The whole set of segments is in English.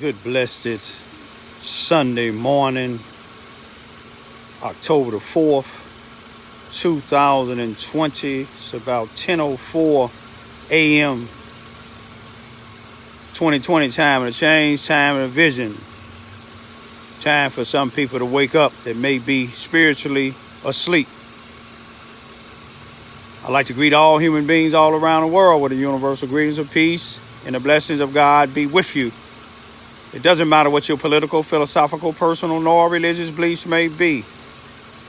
Good blessed Sunday morning, October the 4th, 2020. It's about 10:04 a.m. 2020 time of the change, time of the vision. Time for some people to wake up that may be spiritually asleep. I'd like to greet all human beings all around the world with the universal greetings of peace and the blessings of God be with you. It doesn't matter what your political, philosophical, personal, nor religious beliefs may be.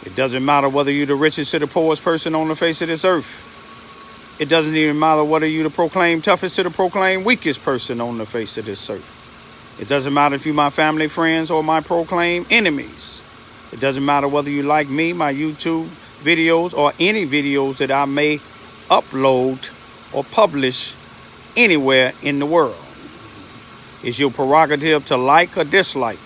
It doesn't matter whether you're the richest or the poorest person on the face of this earth. It doesn't even matter whether you're the proclaimed toughest or the proclaimed weakest person on the face of this earth. It doesn't matter if you're my family, friends, or my proclaimed enemies. It doesn't matter whether you like me, my YouTube videos, or any videos that I may upload or publish anywhere in the world. It's your prerogative to like or dislike.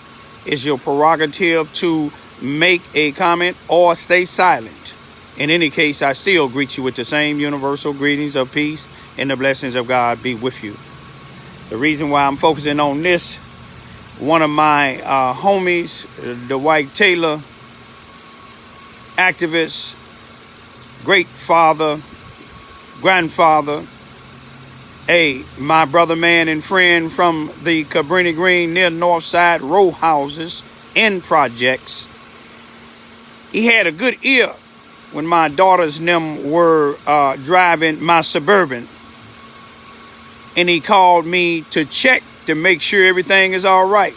It's your prerogative to make a comment or stay silent. In any case, I still greet you with the same universal greetings of peace and the blessings of God be with you. The reason why I'm focusing on this, one of my homies, Dwight Taylor, activist, great father, grandfather, my brother, man, and friend from the Cabrini Green near Northside row houses in projects. He had a good ear when my daughters and them were driving my Suburban. And he called me to check to make sure everything is all right.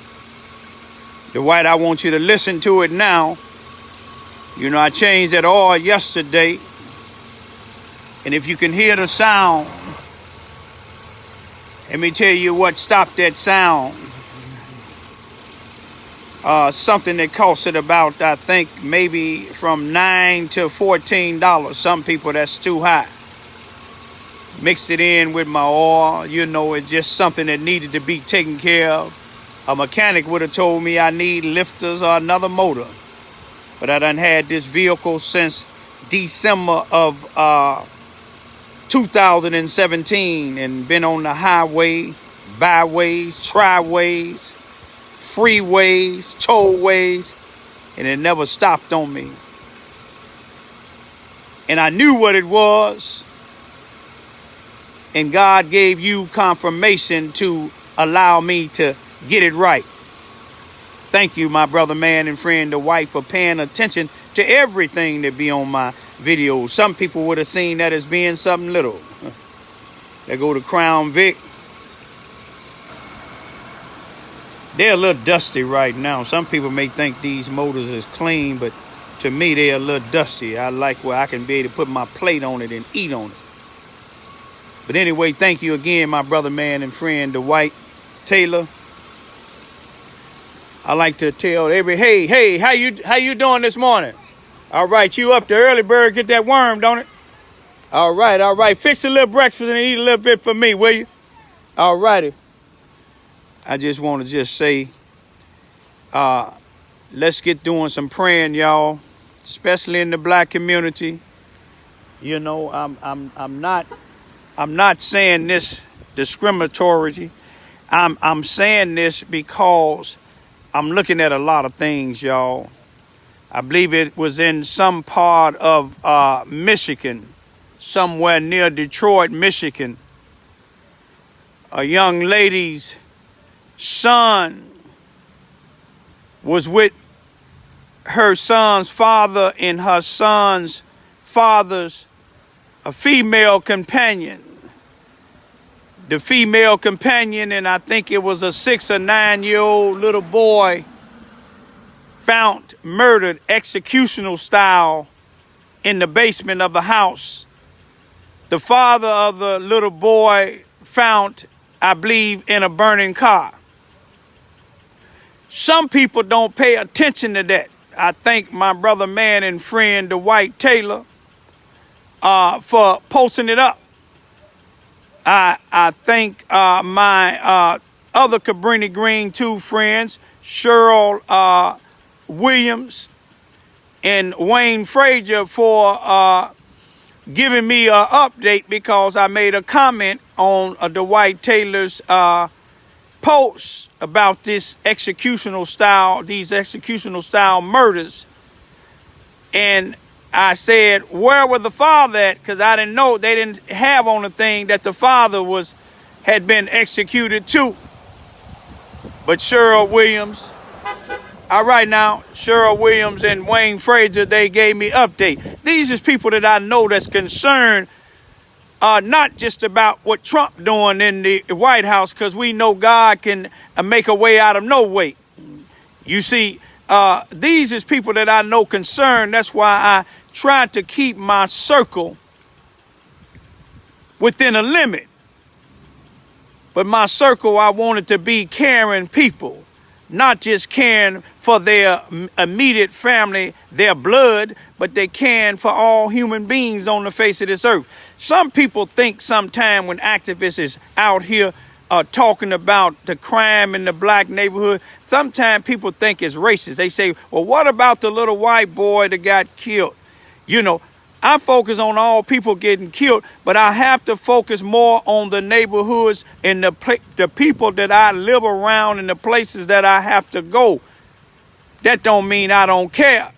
Dwight, I want you to listen to it now. You know, I changed that oil yesterday. And if you can hear the sound, let me tell you what stopped that sound. Something that costed about, I think, maybe from $9 to $14. Some people, that's too high. Mixed it in with my oil. You know, it's just something that needed to be taken care of. A mechanic would have told me I need lifters or another motor. But I done had this vehicle since December of 2017 and been on the highway, byways, triways, freeways, tollways, and it never stopped on me. And I knew what it was, and God gave you confirmation to allow me to get it right. Thank you, my brother, man, and friend, the wife, for paying attention to everything that be on my videos. Some people would have seen that as being something little. They go to Crown Vic. They're a little dusty right now. Some people may think these motors is clean, but to me, they're a little dusty. I like where I can be able to put my plate on it and eat on it. But anyway, thank you again, my brother, man, and friend, Dwight Taylor. I like to tell hey, how you doing this morning? All right, you up there early, bird, get that worm, don't it? All right. Fix a little breakfast and eat a little bit for me, will you? All righty. I just want to say, let's get doing some praying, y'all, especially in the black community. You know, I'm not saying this discriminatory. I'm saying this because I'm looking at a lot of things, y'all. I believe it was in some part of Michigan, somewhere near Detroit, Michigan. A young lady's son was with her son's father and her son's father's a female companion. The female companion, and I think it was a 6 or 9-year-old little boy, found murdered executional style in the basement of the house. The father of the little boy found, I believe, in a burning car. Some people don't pay attention to that. I thank my brother, man, and friend, Dwight Taylor, for posting it up. I thank my other Cabrini Green 2 friends, Cheryl Williams and Wayne Frazier, for giving me an update because I made a comment on Dwight Taylor's posts about these executional style murders. And I said, where was the father at? Because I didn't know, they didn't have on the thing that the father had been executed too. But Cheryl Williams, all right now, Cheryl Williams and Wayne Frazier, they gave me update. These is people that I know that's concerned, not just about what Trump doing in the White House, because we know God can make a way out of no way. You see, these is people that I know concerned. That's why I try to keep my circle within a limit. But my circle, I wanted to be caring people, not just caring for their immediate family, their blood, but they caring for all human beings on the face of this earth. Some people think sometime when activists is out here talking about the crime in the black neighborhood, sometimes people think it's racist. They say, well, what about the little white boy that got killed? You know, I focus on all people getting killed, but I have to focus more on the neighborhoods and the people that I live around and the places that I have to go. That don't mean I don't care.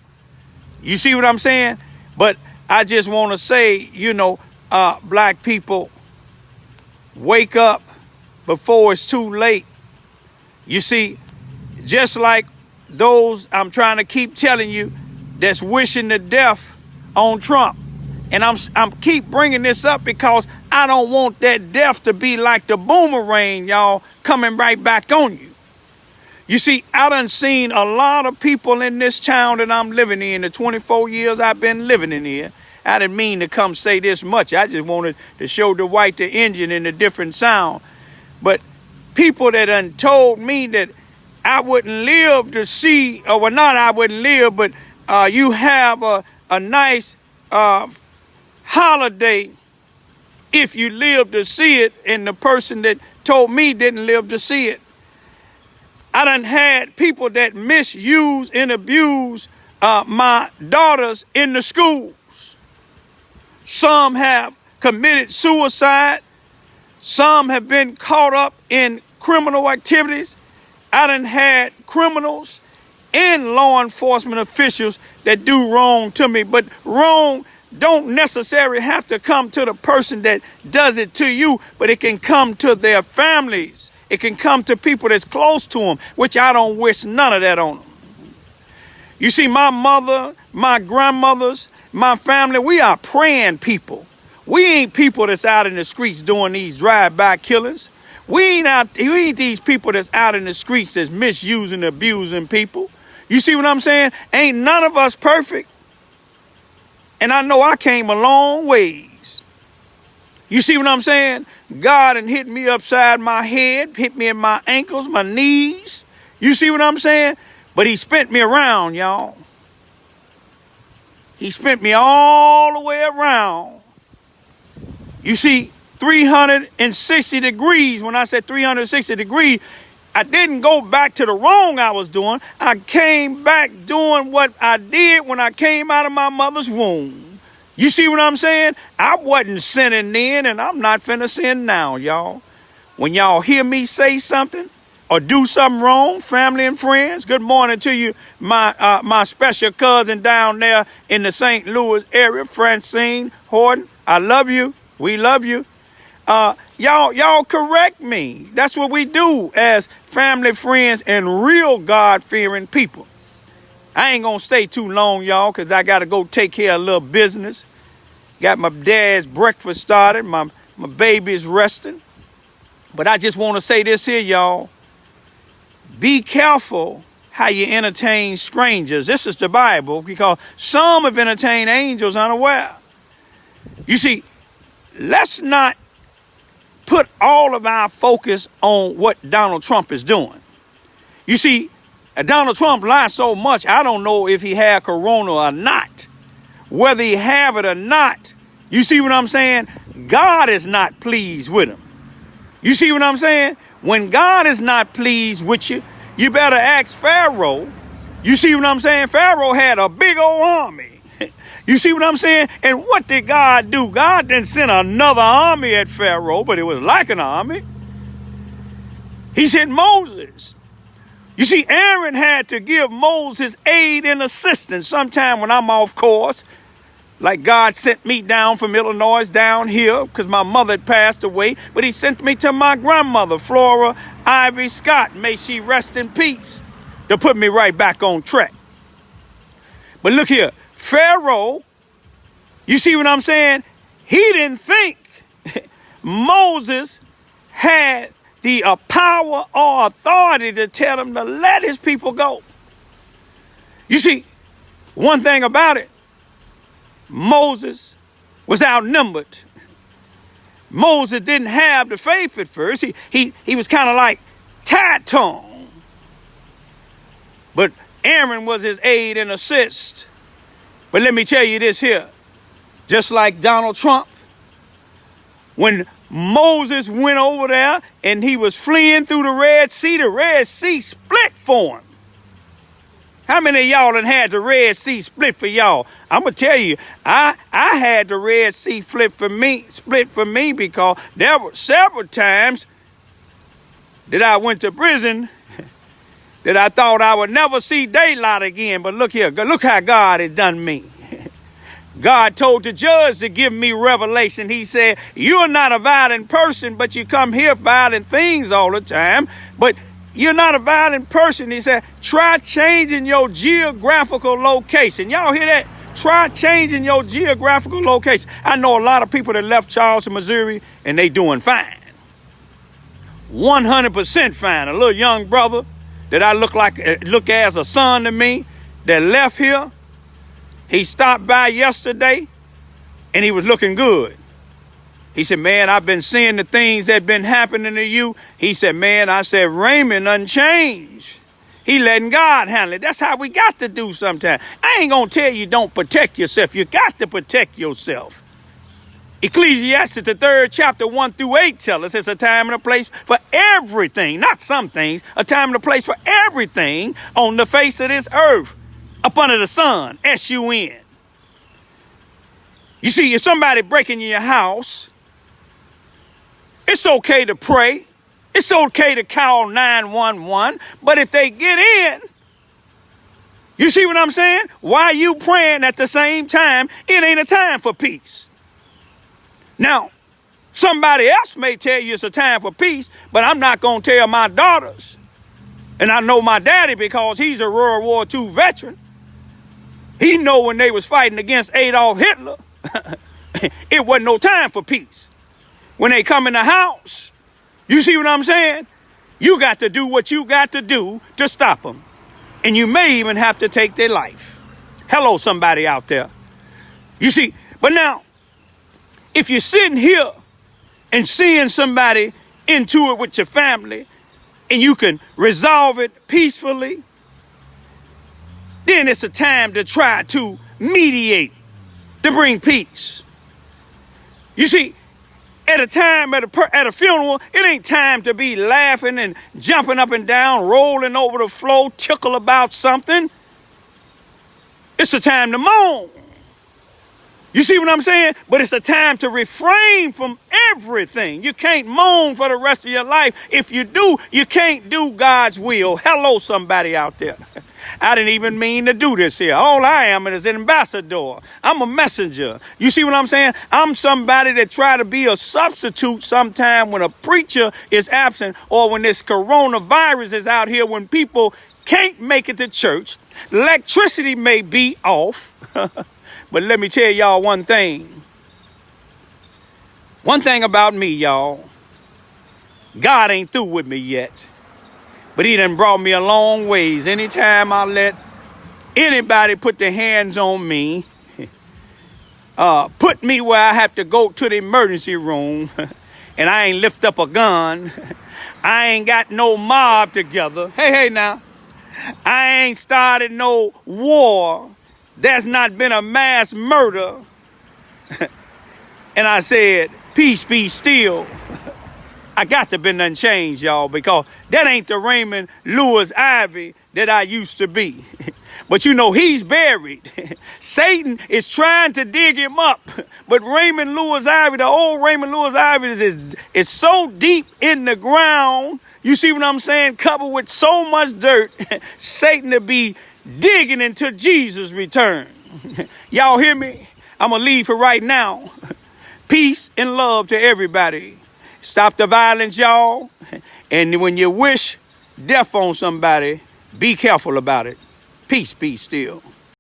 You see what I'm saying? But I just want to say, you know, black people, wake up before it's too late. You see, just like those I'm trying to keep telling you that's wishing the death on Trump. And I'm keep bringing this up because I don't want that death to be like the boomerang, y'all, coming right back on you. You see, I done seen a lot of people in this town that I'm living in, the 24 years I've been living in here. I didn't mean to come say this much. I just wanted to show the white the engine and the different sound. But people that done told me that I wouldn't live to see, or well, not I wouldn't live, but you have a nice holiday if you live to see it, and the person that told me didn't live to see it. I done had people that misuse and abuse my daughters in the schools. Some have committed suicide. Some have been caught up in criminal activities. I done had criminals and law enforcement officials that do wrong to me, but wrong don't necessarily have to come to the person that does it to you, but it can come to their families. It can come to people that's close to them, which I don't wish none of that on them. You see, my mother, my grandmothers, my family, we are praying people. We ain't people that's out in the streets doing these drive-by killings. We ain't these people that's out in the streets that's misusing, abusing people. You see what I'm saying? Ain't none of us perfect. And I know I came a long ways. You see what I'm saying? God done hit me upside my head, hit me in my ankles, my knees. You see what I'm saying? But he spent me around, y'all. He spent me all the way around. You see, 360 degrees. When I said 360 degrees, I didn't go back to the wrong I was doing. I came back doing what I did when I came out of my mother's womb. You see what I'm saying? I wasn't sinning then, and I'm not finna sin now, y'all. When y'all hear me say something or do something wrong, family and friends, good morning to you, my special cousin down there in the St. Louis area, Francine Horton. I love you. We love you. Y'all correct me. That's what we do as family, friends, and real God-fearing people. I ain't gonna stay too long, y'all, because I gotta go take care of a little business. Got my dad's breakfast started. My baby's resting. But I just want to say this here, y'all. Be careful how you entertain strangers. This is the Bible, because some have entertained angels unaware. You see, let's not put all of our focus on what Donald Trump is doing. You see, Donald Trump lied so much, I don't know if he had corona or not. Whether he have it or not, you see what I'm saying? God is not pleased with him. You see what I'm saying? When God is not pleased with you, you better ask Pharaoh. You see what I'm saying? Pharaoh had a big old army. You see what I'm saying? And what did God do? God didn't send another army at Pharaoh, but it was like an army. He sent Moses. You see, Aaron had to give Moses aid and assistance sometime when I'm off course. Like God sent me down from Illinois down here because my mother had passed away. But he sent me to my grandmother, Flora Ivy Scott. May she rest in peace, to put me right back on track. But look here, Pharaoh, you see what I'm saying? He didn't think Moses had the power or authority to tell him to let his people go. You see, one thing about it, Moses was outnumbered. Moses didn't have the faith at first. He was kind of like tight-tongued. But Aaron was his aid and assist. But let me tell you this here. Just like Donald Trump, when Moses went over there and he was fleeing through the Red Sea split for him. How many of y'all done had the Red Sea split for y'all? I'm going to tell you, I had the Red Sea split for me because there were several times that I went to prison that I thought I would never see daylight again. But look here, look how God has done me. God told the judge to give me revelation. He said, you're not a violent person, but you come here violent things all the time. But you're not a violent person. He said, try changing your geographical location. Y'all hear that? Try changing your geographical location. I know a lot of people that left Charleston, Missouri, and they doing fine. 100% fine. A little young brother that I look as a son to me that left here. He stopped by yesterday and he was looking good. He said, man, I've been seeing the things that been happening to you. He said, man, I said, Raymond unchanged. He letting God handle it. That's how we got to do sometimes. I ain't going to tell you don't protect yourself. You got to protect yourself. Ecclesiastes, the 3rd chapter, 1-8 tell us it's a time and a place for everything, not some things, a time and a place for everything on the face of this earth, up under the sun, S-U-N. You see, if somebody breaking in your house, it's okay to pray. It's okay to call 911. But if they get in, you see what I'm saying? While you praying at the same time, it ain't a time for peace. Now, somebody else may tell you it's a time for peace, but I'm not going to tell my daughters. And I know my daddy because he's a World War II veteran. He know when they was fighting against Adolf Hitler, it wasn't no time for peace. When they come in the house, you see what I'm saying? You got to do what you got to do to stop them. And you may even have to take their life. Hello, somebody out there. You see, but now, if you're sitting here and seeing somebody into it with your family and you can resolve it peacefully, then it's a time to try to mediate, to bring peace. You see, at a time at a funeral, it ain't time to be laughing and jumping up and down, rolling over the floor, tickle about something. It's a time to mourn. You see what I'm saying? But it's a time to refrain from everything. You can't moan for the rest of your life. If you do, you can't do God's will. Hello, somebody out there. I didn't even mean to do this here. All I am is an ambassador. I'm a messenger. You see what I'm saying? I'm somebody that try to be a substitute sometime when a preacher is absent or when this coronavirus is out here, when people can't make it to church. Electricity may be off. But let me tell y'all one thing. One thing about me, y'all. God ain't through with me yet. But he done brought me a long ways. Anytime I let anybody put their hands on me, put me where I have to go to the emergency room, and I ain't lift up a gun. I ain't got no mob together. Hey now. I ain't started no war. There's not been a mass murder. And I said, peace be still. I got to be nothing changed, y'all, because that ain't the Raymond Lewis Ivy that I used to be. But you know, he's buried. Satan is trying to dig him up. But Raymond Lewis Ivy, the old Raymond Lewis Ivy is so deep in the ground You see what I'm saying? Covered with so much dirt, Satan to be digging until Jesus return. Y'all hear me? I'm going to leave for right now. Peace and love to everybody. Stop the violence, y'all. And when you wish death on somebody, be careful about it. Peace be still.